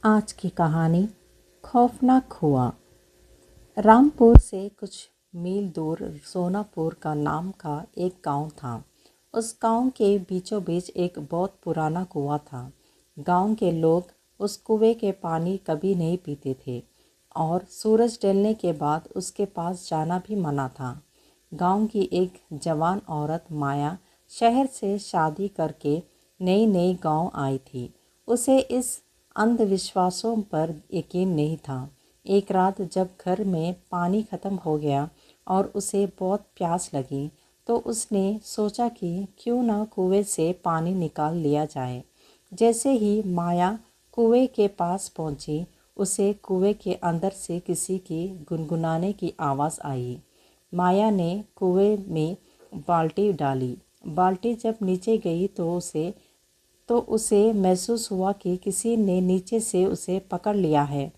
आज की कहानी खौफनाक हुआ। रामपुर से कुछ मील दूर सोनापुर का नाम का एक गांव था। उस गांव के बीचों बीच एक बहुत पुराना कुआं था। गांव के लोग उस कुएं के पानी कभी नहीं पीते थे और सूरज ढलने के बाद उसके पास जाना भी मना था। गांव की एक जवान औरत माया शहर से शादी करके नई नई गांव आई थी। उसे इस अंधविश्वासों पर यकीन नहीं था। एक रात जब घर में पानी ख़त्म हो गया और उसे बहुत प्यास लगी तो उसने सोचा कि क्यों ना कुएं से पानी निकाल लिया जाए। जैसे ही माया कुएं के पास पहुंची, उसे कुएं के अंदर से किसी की गुनगुनाने की आवाज़ आई। माया ने कुएं में बाल्टी डाली। बाल्टी जब नीचे गई तो उसे महसूस हुआ कि किसी ने नीचे से उसे पकड़ लिया है।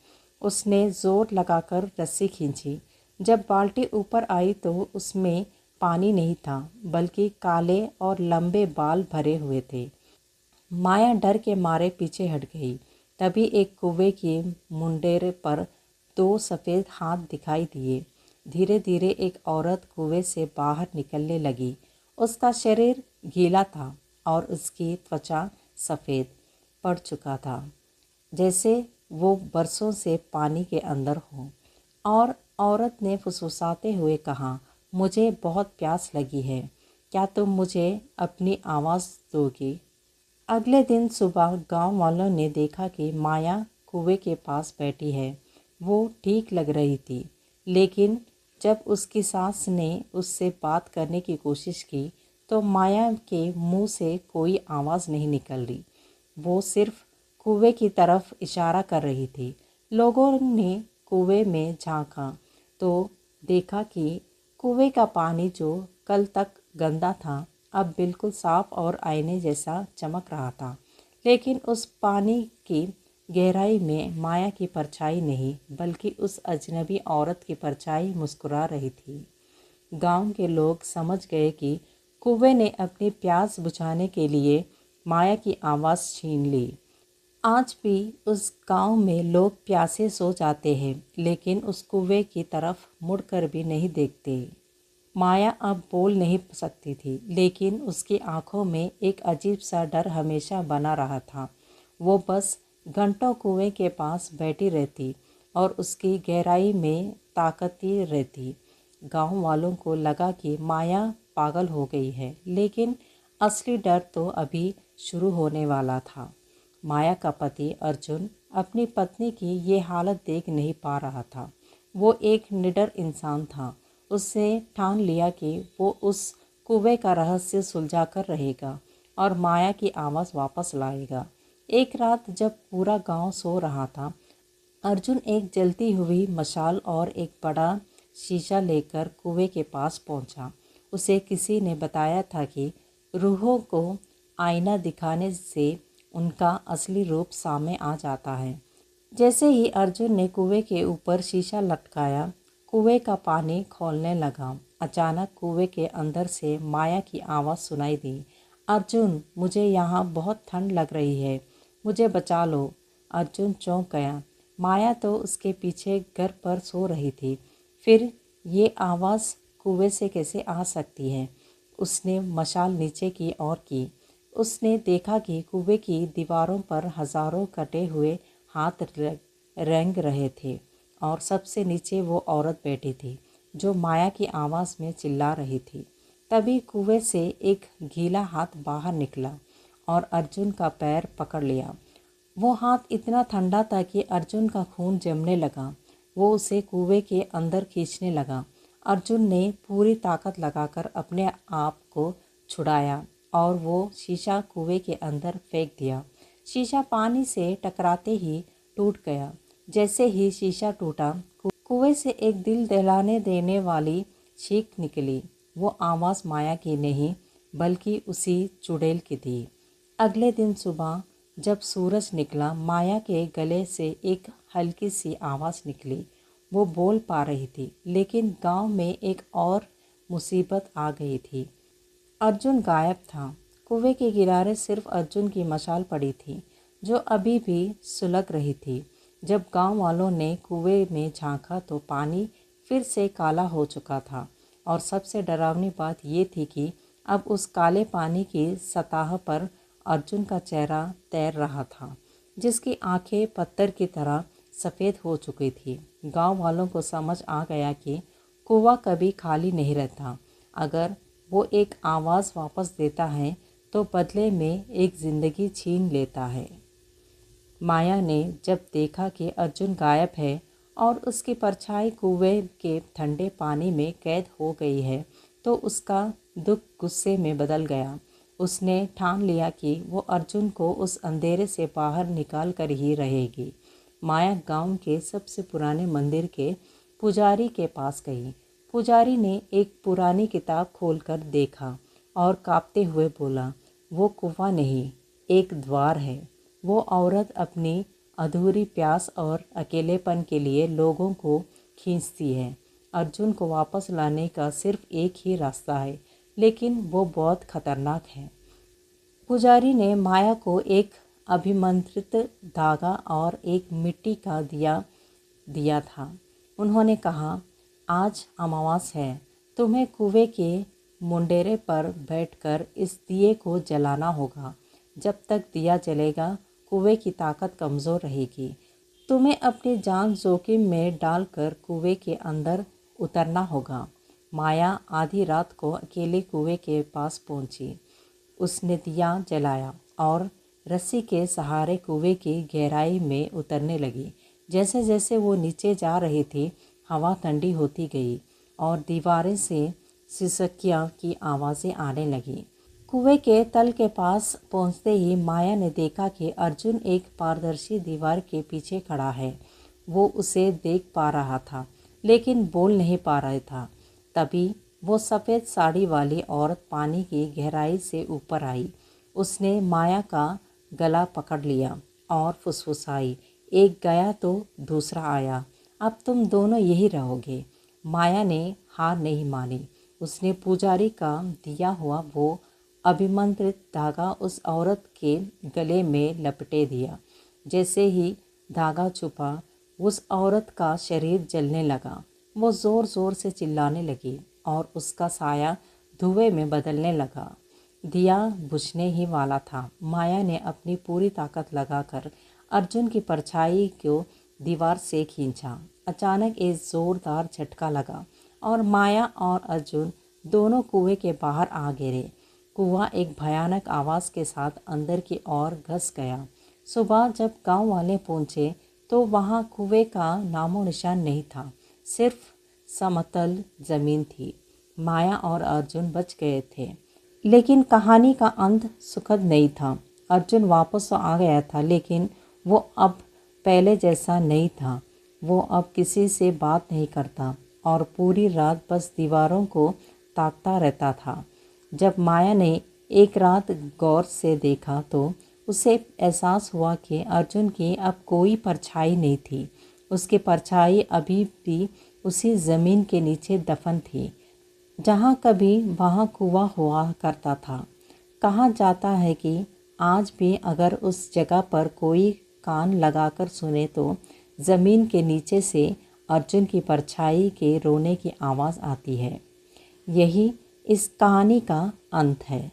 उसने ज़ोर लगाकर रस्सी खींची। जब बाल्टी ऊपर आई तो उसमें पानी नहीं था, बल्कि काले और लंबे बाल भरे हुए थे। माया डर के मारे पीछे हट गई। तभी एक कुएं के मुंडेरे पर दो सफ़ेद हाथ दिखाई दिए। धीरे धीरे एक औरत कुएं से बाहर निकलने लगी। उसका शरीर गीला था और उसकी त्वचा सफ़ेद पड़ चुका था, जैसे वो बरसों से पानी के अंदर हो। और औरत ने फुसफुसाते हुए कहा, मुझे बहुत प्यास लगी है, क्या तुम मुझे अपनी आवाज़ दोगी? अगले दिन सुबह गांव वालों ने देखा कि माया कुएं के पास बैठी है। वो ठीक लग रही थी, लेकिन जब उसकी सास ने उससे बात करने की कोशिश की तो माया के मुंह से कोई आवाज़ नहीं निकल रही। वो सिर्फ कुएं की तरफ इशारा कर रही थी। लोगों ने कुएं में झांका तो देखा कि कुएं का पानी जो कल तक गंदा था अब बिल्कुल साफ और आईने जैसा चमक रहा था। लेकिन उस पानी की गहराई में माया की परछाई नहीं, बल्कि उस अजनबी औरत की परछाई मुस्कुरा रही थी। गांव के लोग समझ गए कि कुएं ने अपनी प्यास बुझाने के लिए माया की आवाज़ छीन ली। आज भी उस गांव में लोग प्यासे सो जाते हैं, लेकिन उस कुएं की तरफ मुड़कर भी नहीं देखते। माया अब बोल नहीं सकती थी, लेकिन उसकी आंखों में एक अजीब सा डर हमेशा बना रहा था। वो बस घंटों कुएं के पास बैठी रहती और उसकी गहराई में ताकती रहती। गांव वालों को लगा कि माया पागल हो गई है, लेकिन असली डर तो अभी शुरू होने वाला था। माया का पति अर्जुन अपनी पत्नी की ये हालत देख नहीं पा रहा था। वो एक निडर इंसान था। उसने ठान लिया कि वो उस कुएं का रहस्य सुलझाकर रहेगा और माया की आवाज़ वापस लाएगा। एक रात जब पूरा गांव सो रहा था, अर्जुन एक जलती हुई मशाल और एक बड़ा शीशा लेकर कुएं के पास पहुंचा। उसे किसी ने बताया था कि रूहों को आईना दिखाने से उनका असली रूप सामने आ जाता है। जैसे ही अर्जुन ने कुएं के ऊपर शीशा लटकाया, कुएं का पानी खौलने लगा। अचानक कुएं के अंदर से माया की आवाज़ सुनाई दी, अर्जुन, मुझे यहाँ बहुत ठंड लग रही है, मुझे बचा लो। अर्जुन चौंक गया। माया तो उसके पीछे घर पर सो रही थी, फिर ये आवाज़ कुएं से कैसे आ सकती है? उसने मशाल नीचे की ओर की। उसने देखा कि कुएं की दीवारों पर हजारों कटे हुए हाथ रेंग रहे थे और सबसे नीचे वो औरत बैठी थी जो माया की आवाज़ में चिल्ला रही थी। तभी कुएं से एक गीला हाथ बाहर निकला और अर्जुन का पैर पकड़ लिया। वो हाथ इतना ठंडा था कि अर्जुन का खून जमने लगा। वो उसे कुएं के अंदर खींचने लगा। अर्जुन ने पूरी ताकत लगाकर अपने आप को छुड़ाया और वो शीशा कुएं के अंदर फेंक दिया। शीशा पानी से टकराते ही टूट गया। जैसे ही शीशा टूटा, कुएं से एक दिल दहलाने देने वाली चीख निकली। वो आवाज़ माया की नहीं, बल्कि उसी चुड़ैल की थी। अगले दिन सुबह जब सूरज निकला, माया के गले से एक हल्की सी आवाज़ निकली। वो बोल पा रही थी, लेकिन गांव में एक और मुसीबत आ गई थी। अर्जुन गायब था। कुएं के किनारे सिर्फ अर्जुन की मशाल पड़ी थी। जो अभी भी सुलग रही थी। जब गांव वालों ने कुएं में झांका तो पानी फिर से काला हो चुका था और सबसे डरावनी बात ये थी कि अब उस काले पानी की सतह पर अर्जुन का चेहरा तैर रहा था, जिसकी आंखें पत्थर की तरह सफ़ेद हो चुकी थी। गांव वालों को समझ आ गया कि कुआं कभी खाली नहीं रहता। अगर वो एक आवाज़ वापस देता है तो बदले में एक ज़िंदगी छीन लेता है। माया ने जब देखा कि अर्जुन गायब है और उसकी परछाई कुएं के ठंडे पानी में कैद हो गई है तो उसका दुख गुस्से में बदल गया। उसने ठान लिया कि वो अर्जुन को उस अंधेरे से बाहर निकाल कर ही रहेगी। माया गांव के सबसे पुराने मंदिर के पुजारी के पास गई। पुजारी ने एक पुरानी किताब खोलकर देखा और कांपते हुए बोला, वो कुआं नहीं, एक द्वार है। वो औरत अपनी अधूरी प्यास और अकेलेपन के लिए लोगों को खींचती है। अर्जुन को वापस लाने का सिर्फ एक ही रास्ता है, लेकिन वो बहुत खतरनाक है। पुजारी ने माया को एक अभिमंत्रित धागा और एक मिट्टी का दिया दिया था। उन्होंने कहा, आज अमावस है, तुम्हें कुएं के मुंडेरे पर बैठकर इस दिए को जलाना होगा। जब तक दिया जलेगा कुएं की ताकत कमज़ोर रहेगी। तुम्हें अपनी जान जोखिम में डालकर कुएं के अंदर उतरना होगा। माया आधी रात को अकेले कुएं के पास पहुंची। उसने दिया जलाया और रस्सी के सहारे कुएं की गहराई में उतरने लगी। जैसे जैसे वो नीचे जा रही थी, हवा ठंडी होती गई और दीवारें से सिसकियों की आवाज़ें आने लगीं। कुएं के तल के पास पहुंचते ही माया ने देखा कि अर्जुन एक पारदर्शी दीवार के पीछे खड़ा है। वो उसे देख पा रहा था, लेकिन बोल नहीं पा रहा था। तभी वो सफ़ेद साड़ी वाली औरत पानी की गहराई से ऊपर आई। उसने माया का गला पकड़ लिया और फुसफुसाई, एक गया तो दूसरा आया, अब तुम दोनों यही रहोगे। माया ने हार नहीं मानी। उसने पुजारी का दिया हुआ वो अभिमंत्रित धागा उस औरत के गले में लपेटे दिया। जैसे ही धागा छुपा, उस औरत का शरीर जलने लगा। वो ज़ोर ज़ोर से चिल्लाने लगी और उसका साया धुएं में बदलने लगा। दिया बुझने ही वाला था। माया ने अपनी पूरी ताकत लगाकर अर्जुन की परछाई को दीवार से खींचा। अचानक एक ज़ोरदार झटका लगा और माया और अर्जुन दोनों कुएं के बाहर आ गिरे। कुआं एक भयानक आवाज़ के साथ अंदर की ओर घस गया। सुबह जब गांव वाले पहुंचे तो वहां कुएं का नामो निशान नहीं था, सिर्फ समतल ज़मीन थी। माया और अर्जुन बच गए थे, लेकिन कहानी का अंत सुखद नहीं था। अर्जुन वापस तो आ गया था, लेकिन वो अब पहले जैसा नहीं था। वो अब किसी से बात नहीं करता और पूरी रात बस दीवारों को ताकता रहता था। जब माया ने एक रात गौर से देखा तो उसे एहसास हुआ कि अर्जुन की अब कोई परछाई नहीं थी। उसकी परछाई अभी भी उसी ज़मीन के नीचे दफन थी, जहाँ कभी वहाँ कुआं हुआ करता था। कहा जाता है कि आज भी अगर उस जगह पर कोई कान लगाकर सुने तो ज़मीन के नीचे से अर्जुन की परछाई के रोने की आवाज़ आती है। यही इस कहानी का अंत है।